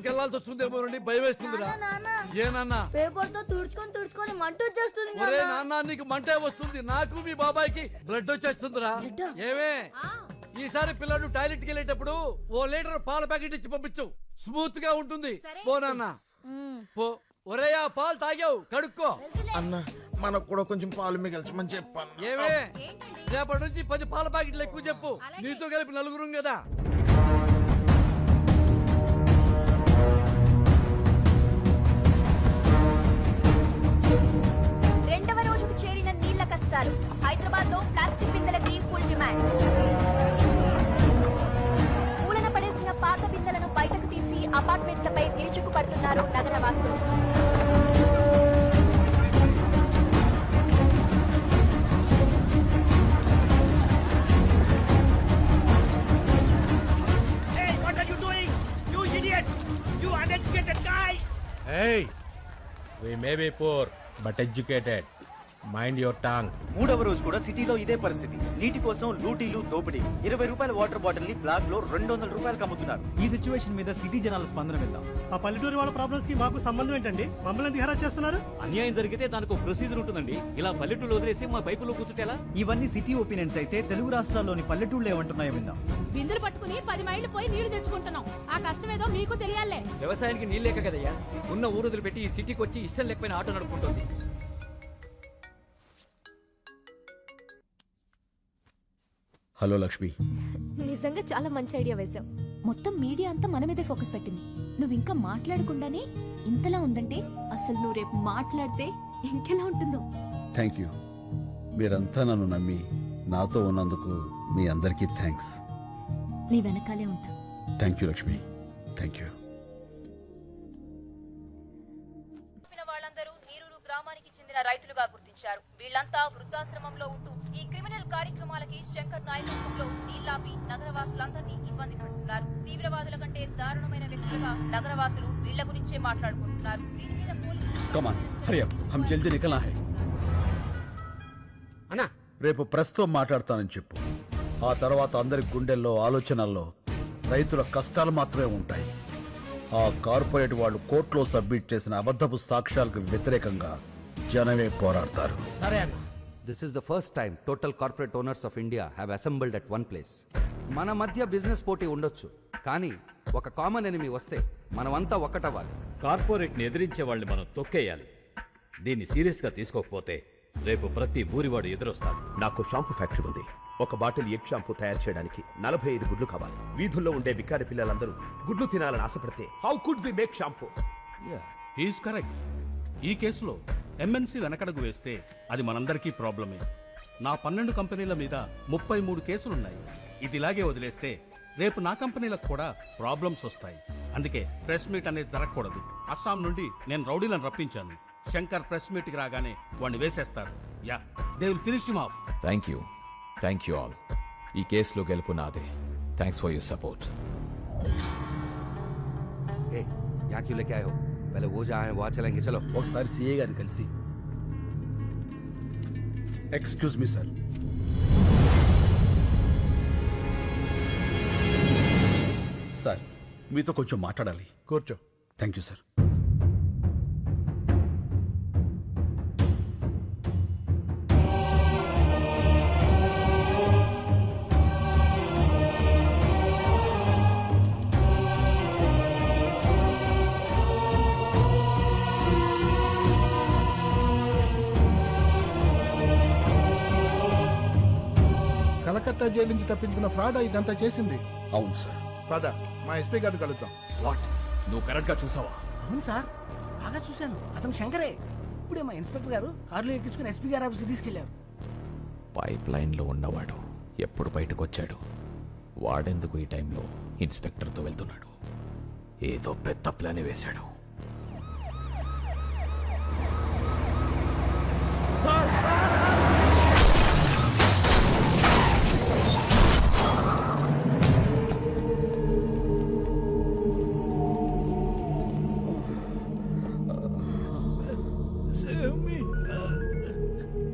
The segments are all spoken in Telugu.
బాత్రూమ్కి వెళ్ళాల్సి వస్తుందేమో భయం వేస్తుందిరా. ఏనన్నా పేపర్ తో తుడుచుకొని మంట వచ్చేస్తుంది ఒరే నాన్న, నీకు మంటే వస్తుంది, నాకు మీ బాబాయ్కి బ్లడ్ వచ్చేస్తుందిరా. ఏమే ఈసారి పిల్లడు టాయిలెట్ కి వెళ్ళేటప్పుడు 1 లీటర్ పాల ప్యాకెట్ ఇచ్చి పంపించు, స్మూత్ గా ఉంటుంది. పో నాన్న పో. ఒరే ఆ పాలు తాగావు, కడుక్కో. అన్న మనకు కూడా కొంచెం పాలు మిగల్చమని చెప్పాను. ఏమే రేపటి నుంచి 10 పాల ప్యాకెట్లు ఎక్కువ చెప్పు, నీతో కలిపి 4 కదా. రెండవ రోజుకు చేరిన నీళ్ల కష్టాలు. హైదరాబాద్ లో ప్లాస్టిక్ బిందెలకి ఫుల్ డిమాండ్. మూలన పడేసిన పాత బిందెలను బయటకు తీసి అపార్ట్మెంట్లపై విరుచుకు పడుతున్నారు నగరవాసులు. Hey, we may be poor, but educated. Mind your tongue. మూడవ రోజు కూడా సిటీలో ఇదే పరిస్థితి. నీటి కోసం లూటీలు, దోపిడీ. 20 రూపాయల వాటర్ బాటిల్ ని బ్లాక్ లో 200 రూపాయలకు అమ్ముతున్నారు. ఈ సిచ్యువేషన్ మీద సిటీ జనాల స్పందన విందాం. ఆ పల్లెటూరు వాళ్ళ ప్రాబ్లమ్స్ కి మాకు సంబంధం ఏంటండి? మమ్మల్ని ఎందుకు హెరాస్ చేస్తున్నారు? అన్యాయం జరిగితే దానికి ఒక ప్రొసీజర్ ఉంటుందండి. ఇలా పల్లెటూరు వదిలేసి మా పైపులో కూర్చుంటేలా? ఇవన్నీ సిటీ ఒపీనియన్స్ అయితే తెలుగు రాష్ట్రాల్లోని పల్లెటూళ్ళు ఏమంటున్నాయో విందాం. బిందెలు పట్టుకుని 10 మైళ్ళు పోయి నీళ్లు తెచ్చుకుంటున్నాం. ఆ కష్టం ఏదో మీకు తెలియాలే. వ్యవసాయానికి నీళ్ళు లేక కదయ్యా ఉన్న ఊరుదులు పెట్టి ఈ సిటీకి వచ్చి ఇష్టం లేకపోయిన ఆటో నడుపుకుంటుంది. హలో లక్ష్మి. నిజంగా చాలా మంచి ఐడియా వేశావు. మొత్తం మీడియా అంతా మన మీదే ఫోకస్ పెట్టింది. నువ్వు ఇంకా మాట్లాడకుండానే ఇంతలా ఉందంటే అసలు నువ్వు రేపు మాట్లాడితే ఇంకెలా ఉంటుందో. Thank you. మీరంతా నన్ను నమ్మి నాతో ఉన్నందుకు మీ అందరికీ థ్యాంక్స్. నీ వెనకాలే ఉంటా. Thank you Lakshmi, thank you. వాళ్ళందరూ నీరూరు గ్రామానికి చెందిన రైతులుగా గుర్తించారు. వీళ్లంతా వృద్ధాశ్రమంలో ఉంటూ ఈ క్రిమినల్ కార్యక్రమాలకి శంకర్ నాయకత్వంలో నీళ్లాపి నగరవాసులందరినీ ఇబ్బంది పెడుతున్నారు. తీవ్రవాదుల కంటే దారుణమైన వ్యక్తులుగా నగరవాసులు వీళ్ల గురించే మాట్లాడుకుంటున్నారు. దీని మీద పోలీసులు రేపు ప్రస్తుతం మాట్లాడతానని చెప్పు. ఆ తర్వాత అందరి గుండెల్లో ఆలోచనల్లో రైతుల కష్టాలు మాత్రమే ఉంటాయి. ఆ కార్పొరేట్ వాళ్ళు కోర్టులో సబ్మిట్ చేసిన అబద్ధపు సాక్ష్యాలకు వ్యతిరేకంగా జనమే పోరాడతారు. సరే అన్న. This is the first time total corporate owners of India have assembled at one place. మన మధ్య బిజినెస్ పోటీ ఉండొచ్చు, కానీ ఒక కామన్ ఎనిమీ వస్తే మనమంతా ఒక్కటవ్వాలి. కార్పొరేట్ని ఎదిరించే వాళ్ళని మనం తొక్కేయాలి. దీన్ని సీరియస్ గా తీసుకోకపోతే రేపు ప్రతి ఊరివాడు ఎదురొస్తాడు. నాకు షాంపూ ఫ్యాక్టరీ ఉంది. ఒక బాటిల్ ఎగ్ షాంపూ తయారు చేయడానికి 45 గుడ్లు కావాలి. వీధుల్లో ఉండే బికారి పిల్లలందరూ గుడ్లు తినాలని ఆశపడితే how could we make shampoo? Is correct. ఈ కేసులో ఎంఎన్సీ వెనకడుగు వేస్తే అది మనందరికీ ప్రాబ్లమే. నా 12 కంపెనీల మీద 33 కేసులున్నాయి. ఇది ఇలాగే వదిలేస్తే రేపు నా కంపెనీలకు కూడా ప్రాబ్లమ్స్ వస్తాయి. అందుకే ప్రెస్ మీట్ అనేది జరగకూడదు. అస్సాం నుండి నేను రౌడీలను రప్పించాను. శంకర్ ప్రెస్ మీట్ కి రాగానే వాడిని వేసేస్తారు. Yeah, they will finish him off. Thank you all. ఈ కేసులో గెలుపు నాదే. Thanks for your support. ఏ यहाँ क्यों लेके आए हो? पहले वो जहाँ है वहाँ चलेंगे. चलो. ఒకసారి సిఏ గారిని కలిసి. Excuse me sir. సార్ మీతో కొంచెం మాట్లాడాలి. కూర్చో. Thank you sir. Calcutta jail నుంచి తప్పించుకున్న ఫ్రాడ్ ఇదంతా చేసింది. అవును సార్. పద మా ఎస్పీ గారిని కలుద్దాం. వాట్? నువ్వు కరెక్ట్ గా చూసావా? అవును సార్, బాగా చూశాను. అతను శంకరే. ఇప్పుడే మా ఇన్స్పెక్టర్ గారు కారులో ఎక్కించుకుని ఎస్పీ గారి ఆఫీస్కి తీసుకెళ్లారు. పైప్ లైన్ లో ఉన్నవాడు ఎప్పుడు బయటకు వచ్చాడు? వాడెందుకు ఈ టైంలో ఇన్స్పెక్టర్తో వెళ్తున్నాడు? ఏదో పెద్ద ప్లాన్ వేశాడు.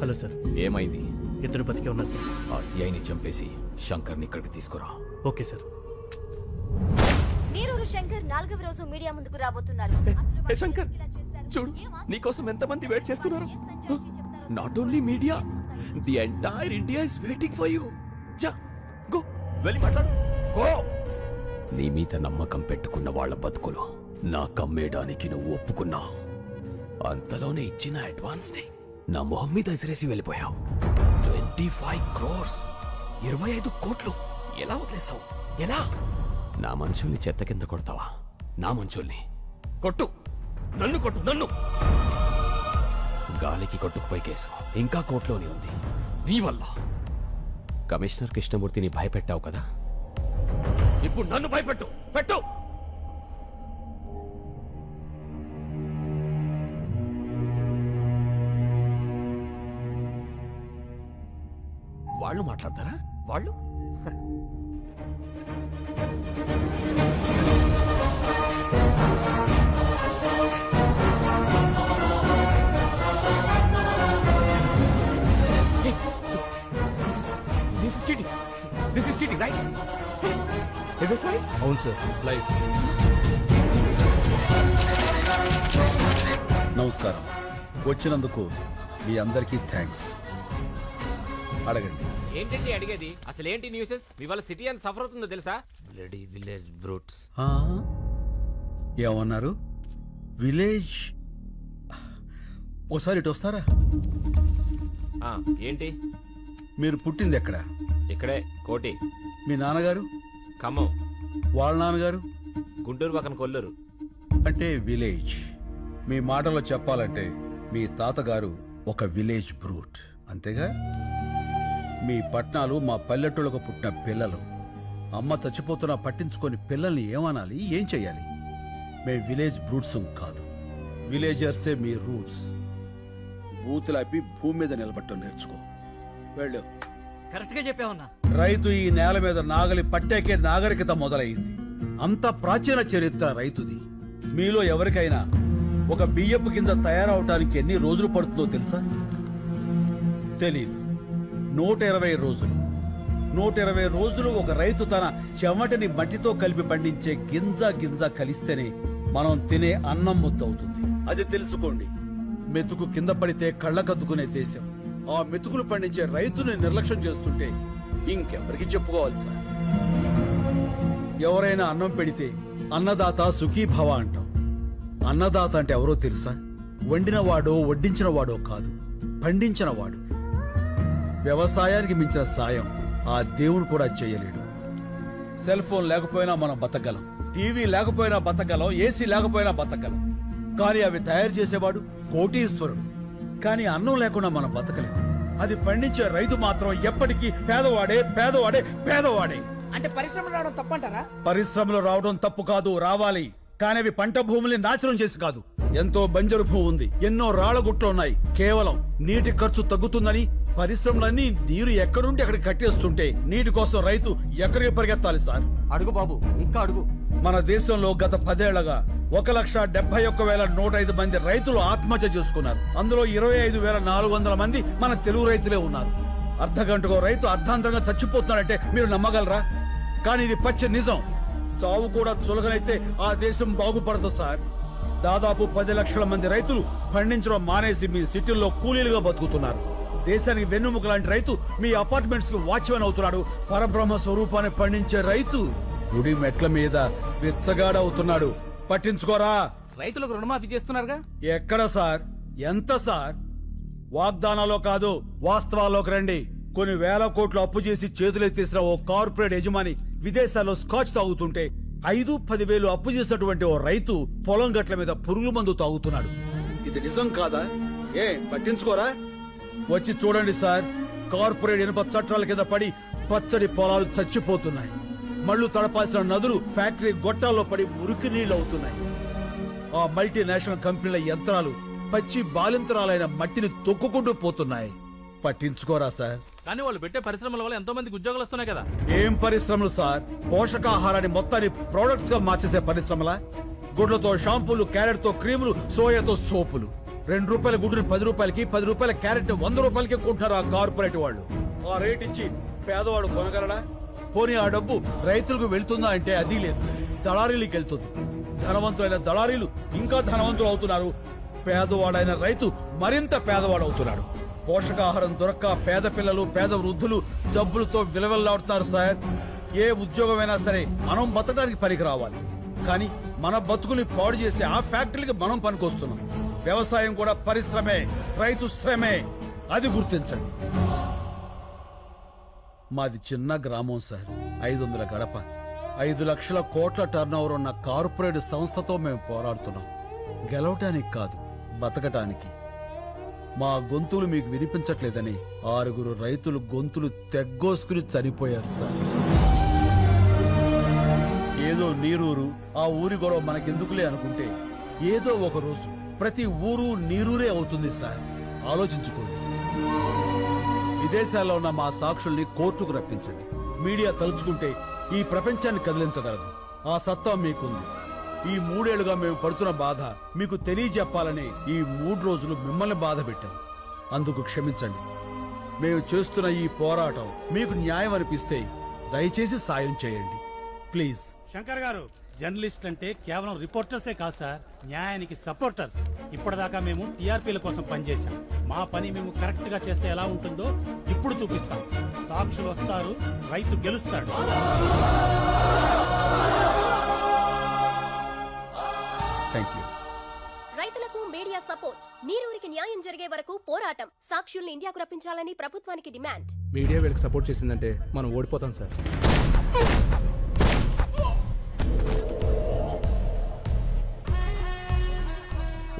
Hello sir. ఏమైంది? ఇద్దరు బతికే ఉన్నారు సార్. ఆ సిఐని చంపేసి శంకర్ని ఇక్కడికి తీసుకురా. Okay sir. నీరూరు శంకర్ 4వ రోజు మీడియా ముందుకు రాబోతున్నారు. ఏ శంకర్, చూడు నీకోసం ఎంతమంది వెయిట్ చేస్తున్నారు. Not only media, the entire India is waiting for you. జా గో, వెళ్ళి మాట్లాడు. గో. నీ మీద నమ్మకం పెట్టుకున్న వాళ్ళ బతుకులు నా కమ్మేయడానికి నువ్వు ఒప్పుకున్నావు. అంతలోనే ఇచ్చిన అడ్వాన్స్ ని నా మొహం మీద ఎసిరేసి వెళ్ళిపోయావు. 25 crores, 25 కోట్లు ఎలా వదిలేసావు? ఎలా? నా మనుషుల్ని చెత్త కింద కొడతావా? నా మనుషుల్ని కొట్టు, నన్ను కొట్టు, నన్ను. గాలికి కొట్టుకుపోయి కేసు ఇంకా కోర్టులోనే ఉంది నీ వల్ల. కమిషనర్ కృష్ణమూర్తిని భయపెట్టావు కదా, ఇప్పుడు నన్ను భయపెట్టు. పెట్టు. వాళ్ళు మాట్లాడతారా? వాళ్ళు This is cheating, right? Is this right? అవును సార్, లైవ్. నమస్కారం. వచ్చినందుకు మీ అందరికీ థ్యాంక్స్. అడగండి. ఏంటండి అడిగేది? అసలేంటి న్యూసెన్స్? మీ వాళ్ళ సిటీ అని సఫర్ అవుతుందో తెలుసా? Bloody village brutes. ఏమన్నారు? విలేజ్? ఓసారి ఇటు వస్తారా? ఏంటి? మీరు పుట్టింది ఎక్కడ? ఇక్కడే, కోటి. మీ నాన్నగారు? ఖమ్మం. వాళ్ళ నాన్నగారు? గుంటూరు పక్కన కొల్లూరు. అంటే విలేజ్. మీ మాటలో చెప్పాలంటే మీ తాతగారు ఒక విలేజ్ బ్రూట్, అంతేగా? మీ పట్నాలు మా పల్లెటూళ్ళకు పుట్టిన పిల్లలు. అమ్మ చచ్చిపోతున్నా పట్టించుకొని పిల్లల్ని ఏమనాలి, ఏం చెయ్యాలి? మేము విలేజ్ బ్రూట్స్ కాదు, విలేజర్సే మీ రూట్స్. బూతులాపి భూమి మీద నిలబట్టం నేర్చుకో. వెళ్ళు. కరెక్ట్ గా చెప్పావన్నా. రైతు ఈ నేల మీద నాగలి పట్టాకే నాగరికత మొదలైంది. అంత ప్రాచీన చరిత్ర రైతుది. మీలో ఎవరికైనా ఒక బియ్యపు కింద తయారవటానికి ఎన్ని రోజులు పడుతుందో తెలుసా? తెలీదు. 120 రోజులు. 120 రోజులు ఒక రైతు తన చెమటని మట్టితో కలిపి పండించే గింజ కలిస్తేనే మనం తినే అన్నం ముద్దవుతుంది. అది తెలుసుకోండి. మెతుకు కింద పడితే కళ్ళకద్దుకునే దేశం. ఆ మెతుకులు పండించే రైతుని నిర్లక్ష్యం చేస్తుంటే ఇంకెవరికి చెప్పుకోవాలి సార్? ఎవరైనా అన్నం పెడితే అన్నదాత సుఖీభవ అంటాం. అన్నదాత అంటే ఎవరో తెలుసా? వండినవాడో వడ్డించినవాడో కాదు, పండించినవాడు. వ్యవసాయానికి మించిన సాయం ఆ దేవుడు కూడా చేయలేడు. సెల్ ఫోన్ లేకపోయినా మనం బతకగలం, టీవీ లేకపోయినా బతకగలం, ఏసీ లేకపోయినా బతకగలం. కానీ అవి తయారు చేసేవాడు కోటీశ్వరుడు. కానీ అన్నం లేకుండా మనం బతకలేము. అది పండించే రైతు మాత్రం ఎప్పటికీ పేదవాడే పేదవాడే పేదవాడే. అంటే పరిశ్రమలు రావడం తప్పంటారా? పరిశ్రమలు రావడం తప్పు కాదు, రావాలి. కానీ అవి పంట భూముల్ని నాశనం చేసి కాదు. ఎంతో బంజరు భూమి ఉంది, ఎన్నో రాళ్లగుట్లు ఉన్నాయి. కేవలం నీటి ఖర్చు తగ్గుతుందని పరిశ్రమలన్నీ నీరు ఎక్కడుంటే అక్కడికి కట్టేస్తుంటే నీటి కోసం రైతు ఎక్కడికి పరిగెత్తాలి సార్? అడుగు బాబు, ఇంకా అడుగు. మన దేశంలో గత 10 ఏళ్లగా 1,71,105 మంది రైతులు ఆత్మహత్య చేసుకున్నారు. అందులో 25,400 మంది మన తెలుగు రైతులే ఉన్నారు. అర్ధగంటకో రైతు అర్ధాంతరంగా చచ్చిపోతున్నాడంటే మీరు నమ్మగలరా? కానీ ఇది పచ్చి నిజం. చావు కూడా చులకనైతే ఆ దేశం బాగుపడదు సార్. దాదాపు 10 లక్షల మంది రైతులు పండించడం మానేసి మీ సిటీల్లో కూలీలుగా బతుకుతున్నారు. దేశానికి వెన్నుముక లాంటి రైతు మీ అపార్ట్మెంట్స్ కి వాచ్మెన్ అవుతున్నాడు. పరబ్రహ్మ స్వరూపాన్ని పండించే రైతు గుడి మెట్ల మీద విచ్చగాడవుతున్నాడు. పట్టించుకోరా? రైతులకు రుణమాఫీ చేస్తున్నారుగా. ఎక్కడ సార్? ఎంత సార్? వాగ్దానాలో కాదు, వాస్తవాల్లోకి రండి. కొన్ని వేల కోట్లు అప్పు చేసి చేతులెత్తేసిన ఓ కార్పొరేట్ యజమాని విదేశాల్లో స్కాచ్ తాగుతుంటే 5-10 వేలు అప్పు చేసినటువంటి ఓ రైతు పొలం గట్ల మీద పురుగుల మందు తాగుతున్నాడు. ఇది నిజం కాదా? పట్టించుకోరా? వచ్చి చూడండి సార్. కార్పొరేట్ ఇనుప చట్టాల కింద పడి పచ్చడి పొలాలు చచ్చిపోతున్నాయి. మళ్లు తడపాల్సిన నదులు ఫ్యాక్టరీ గొట్టాల్లో పడి మురికి నీళ్లు అవుతున్నాయి. ఆ మల్టీనేషనల్ కంపెనీల యంత్రాలు పచ్చి బాలింతరాలైన మట్టిని తొక్కుకుంటూ పోతున్నాయి. పట్టించుకోరా సార్? కానీ వాళ్ళు పెట్టే పరిశ్రమల వల్ల ఎంతో మందికి ఉద్యోగాలు వస్తున్నాయి కదా. ఏం పరిశ్రమలు సార్? పోషకాహారాన్ని మొత్తాన్ని ప్రొడక్ట్స్ గా మార్చేసే పరిశ్రమలా? గుడ్లతో షాంపూలు, క్యారెట్ తో క్రీములు, సోయాతో సోపులు. 2 రూపాయల గుడ్డుని 10 రూపాయలకి, 10 రూపాయల క్యారెట్ 100 రూపాయలకి కొంటున్నారు ఆ కార్పొరేట్ వాళ్ళు. ఆ రేట్ ఇచ్చి పేదవాడు కొనగలడా? పోనీ ఆ డబ్బు రైతులకు వెళ్తుందా అంటే అది లేదు. దళారీలకు వెళ్తుంది. ధనవంతులైన దళారీలు ఇంకా ధనవంతులు అవుతున్నారు. పేదవాడైన రైతు మరింత పేదవాడు అవుతున్నాడు. పోషకాహారం దొరక్క పేద పిల్లలు, పేద వృద్ధులు జబ్బులతో విలవెల్లాడుతున్నారు సార్. ఏ ఉద్యోగమైనా సరే మనం బతకడానికి పనికి రావాలి, కానీ మన బతుకుని పాడు చేసే ఆ ఫ్యాక్టరీకి మనం పనికొస్తున్నాం. వ్యవసాయం కూడా పరిశ్రమే, రైతు శ్రమే, అది గుర్తించండి. మాది చిన్న గ్రామం సార్, 500 గడప, 5 లక్షల కోట్ల టర్నోవర్ ఉన్న కార్పొరేట్ సంస్థతో మేము పోరాడుతున్నాం. గెలవటానికి కాదు, బతకటానికి. మా గొంతులు మీకు వినిపించట్లేదని 6 రైతులు గొంతులు తెగ్గోసుకుని చనిపోయారు సార్. ఏదో నీరూరు, ఆ ఊరి గొడవ మనకెందుకులే అనుకుంటే ఏదో ఒక రోజు ప్రతి ఊరు నీరూరే అవుతుంది సార్. ఆలోచించుకోండి. విదేశాల్లో ఉన్న మా సాక్షుల్ని కోర్టుకు రప్పించండి. మీడియా తలుచుకుంటే ఈ ప్రపంచాన్ని కదిలించగలదు. ఆ సత్తా మీకుంది. ఈ 3 ఏళ్లుగా మేము పడుతున్న బాధ మీకు తెలియజెప్పాలని ఈ 3 రోజులు మిమ్మల్ని బాధ పెట్టాం. అందుకు క్షమించండి. మేము చేస్తున్న ఈ పోరాటం మీకు న్యాయం అనిపిస్తే దయచేసి సాయం చేయండి ప్లీజ్. శంకర్ గారు, జర్నలిస్ట్ అంటే కేవలం రిపోర్టర్సే కాదు సార్, న్యాయానికి సపోర్టర్స్. ఇప్పటిదాకా మేము టీఆర్పీల కోసం పనిచేశాం. మా పని మేము కరెక్ట్ గా చేస్తే ఎలా ఉంటుందో ఇప్పుడు చూపిస్తాం. సాక్షులు వస్తారు, రైతు గెలుస్తాడు. Thank you. రైతులకు మీడియా సపోర్ట్. నీరూరికి న్యాయం జరిగే వరకు పోరాటం. సాక్షుల్ని ఇండియాకు రప్పించాలని ప్రభుత్వానికి డిమాండ్. మీడియా వీళ్ళకి సపోర్ట్ చేసిందంటే మనం ఓడిపోతాం సార్.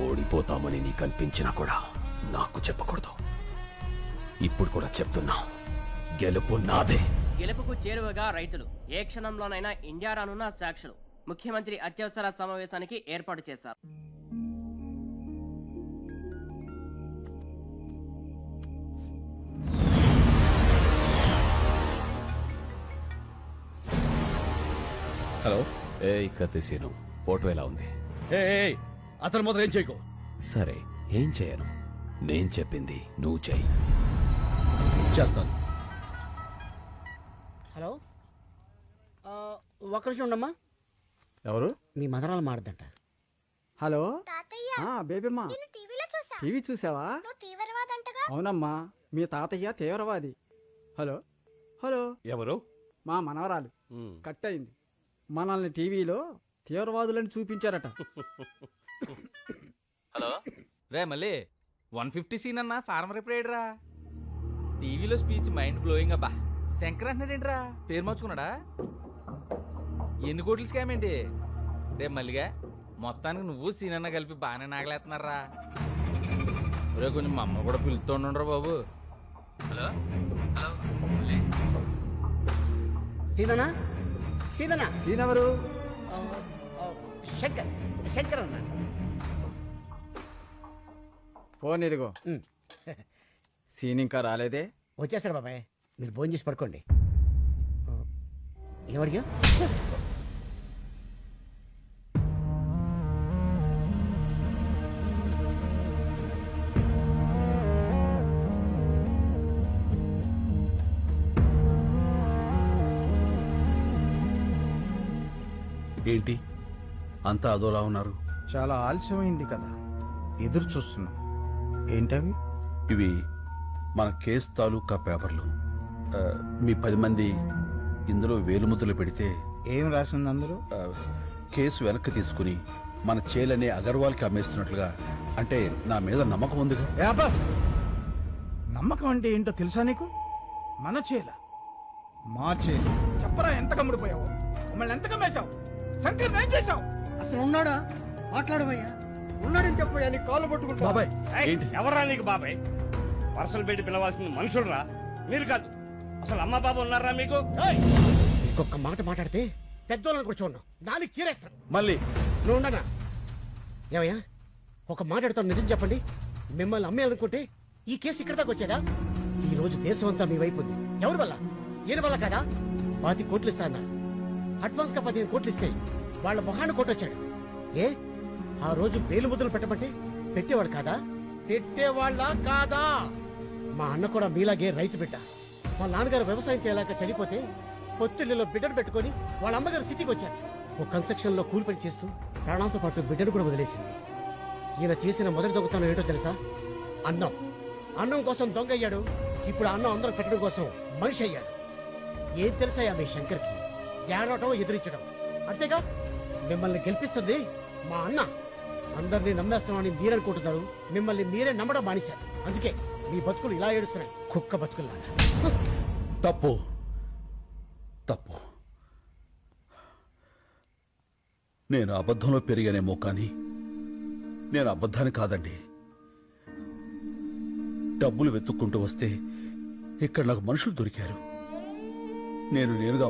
ఓడిపోతామని నీకు అనిపించినా కూడా నాకు చెప్పకూడదు. ఇప్పుడు కూడా చెప్తున్నా, గెలుపు నాదే. గెలుపుకు చేరువగా రైతులు ఏ క్షణంలోనైనా ఇండియా రానున్న సాక్షులు ముఖ్యమంత్రి అత్యవసర సమావేశానికి ఏర్పాటు చేశారు. హలో. ఏ కత్తిసీను, ఫోటో ఎలా ఉంది? అతను మాత్రం ఏం చేయకు. సరే, ఏం చేయను. నేను చెప్పింది నువ్వు చెయ్యి. చేస్తాను. హలో, ఒక్క నిమిషం ఉండమ్మా. ఎవరు? మీ మదరాలు మాడదంట. హలో బేబీమ్మా, టీవీ చూసావా? అవునమ్మా, మీ తాతయ్య తీవ్రవాది. హలో హలో, ఎవరు? మా మనవరాలు కట్ అయింది. మనల్ని టీవీలో తీవ్రవాదులని చూపించారట. హలో రే, మళ్ళీ 150 సీన్ అన్న ఫార్మర్ ఎప్పుడు రా? టీవీలో స్పీచ్ మైండ్ బ్లోయింగ్ అబ్బా. శంకర్ అంటున్నాడేంట్రా? పేరు మార్చుకున్నాడా? ఎన్ని కోట్లు స్కామ్ ఏంటి రే మల్లిగా? మొత్తానికి నువ్వు సీన్ అన్న కలిపి బాగానే నాగలేస్తున్నారా? రే కొంచెం మా అమ్మ కూడా పిలుస్తుండ్రా బాబు. హలో హలో, సీననా? సీననా? సీనెవరు? శంకర్. శంకర్ అన్న. ఫోన్ ఇదిగో. సీన్ ఇంకా రాలేదే? వచ్చేసాడు బాబాయ్, మీరు ఫోన్ చేసి పడుకోండి. ఏమడిగా? ఏంటి అంతా అదోలా ఉన్నారు? చాలా ఆలస్యమైంది కదా, ఎదురు చూస్తున్నాం. ఏంటవి? ఇవి మన కేసు తాలూకా పేపర్లు. మీ 10 మంది ఇందులో వేలుముద్రలు పెడితే ఏం రాసింది అందులో? కేసు వెనక్కి తీసుకుని మన చేలనే అగర్వాల్కి అమ్మేస్తున్నట్లుగా. అంటే నా మీద నమ్మకం ఉందిగా. నమ్మకం అంటే ఏంటో తెలుసా నీకు? మన చేల, మా చేల. చెప్పరా, ఎంత కమ్ముడిపోయావు? మమ్మల్ని ఎంత కమ్మేశావు? శంకర్ ఏం చేశావు? అసలు ఉన్నాడా? మాట్లాడవయ్యా. ఉన్నాడని చెప్పయ్యా, నీ కాళ్ళు పట్టుకుంటా. బాబాయ్, ఎవరా నీకు బాబాయ్? పర్సలు పెట్టి పిలవాల్సిన మనుషులరా మీరు కాదు. అసలు అమ్మ బాబు ఉన్నారా మీకు? ఇంకొక మాట మాట్లాడితే పెద్దోళ్ళని కూడా చూడను, నాలుగు చీరేస్తాను. మళ్ళీ నువ్వు ఉండనా? ఏమయ్యా, ఒక మాట్లాడుతాను, నిజం చెప్పండి. మిమ్మల్ని అమ్మేయాలనుకుంటే ఈ కేసు ఇక్కడ దాకా వచ్చేదా? ఈ రోజు దేశం అంతా మీ వైపు ఉంది. ఎవరి వల్ల? ఈయన వల్ల కదా. 10 కోట్లు ఇస్తా అన్నారు. అడ్వాన్స్ గా 15 కోట్లు ఇస్తే వాళ్ళ మొహాన్ని కొట్టొచ్చాడు. ఏ ఆ రోజు వేలు ముద్రలు పెట్టమంటే పెట్టేవాడు కాదా? పెట్టేవాళ్ళ కాదా? మా అన్న కూడా మీలాగే రైతు బిడ్డ. మా నాన్నగారు వ్యవసాయం చేయలేక చనిపోతే పొత్తిళ్ళలో బిడ్డను పెట్టుకొని వాళ్ళ అమ్మగారు సిటీకి వచ్చారు. ఓ కన్స్ట్రక్షన్ లో కూలి పని చేస్తూ ప్రాణాలతో పాటు బిడ్డను కూడా వదిలేసింది. ఈయన చేసిన మొదటి దొంగతనం ఏంటో తెలుసా? అన్నం. అన్నం కోసం దొంగ అయ్యాడు. ఇప్పుడు అన్నం అందరూ పెట్టడం కోసం మనిషి అయ్యాడు. ఏం తెలుసాయా మీ శంకర్కి? ఏడవటం, ఎదిరించడం అంతేగా. మిమ్మల్ని గెలిపిస్తుంది మా అన్న. అందరినీ నమ్మేస్తామని మీరనుకుంటున్నారు. మిమ్మల్ని మీరే నమ్మడం మానేశారు. అందుకే మీ బతుకులు ఇలా ఏడుస్తున్నాయి, కుక్క బతుకుల్లాగా. తప్పు తప్పు. నేను అబద్ధంలో పెరిగానేమో కానీ నేను అబద్ధాన్ని కాదండి. డబ్బులు వెతుక్కుంటూ వస్తే ఇక్కడ నాకు మనుషులు దొరికారు. నేనుగా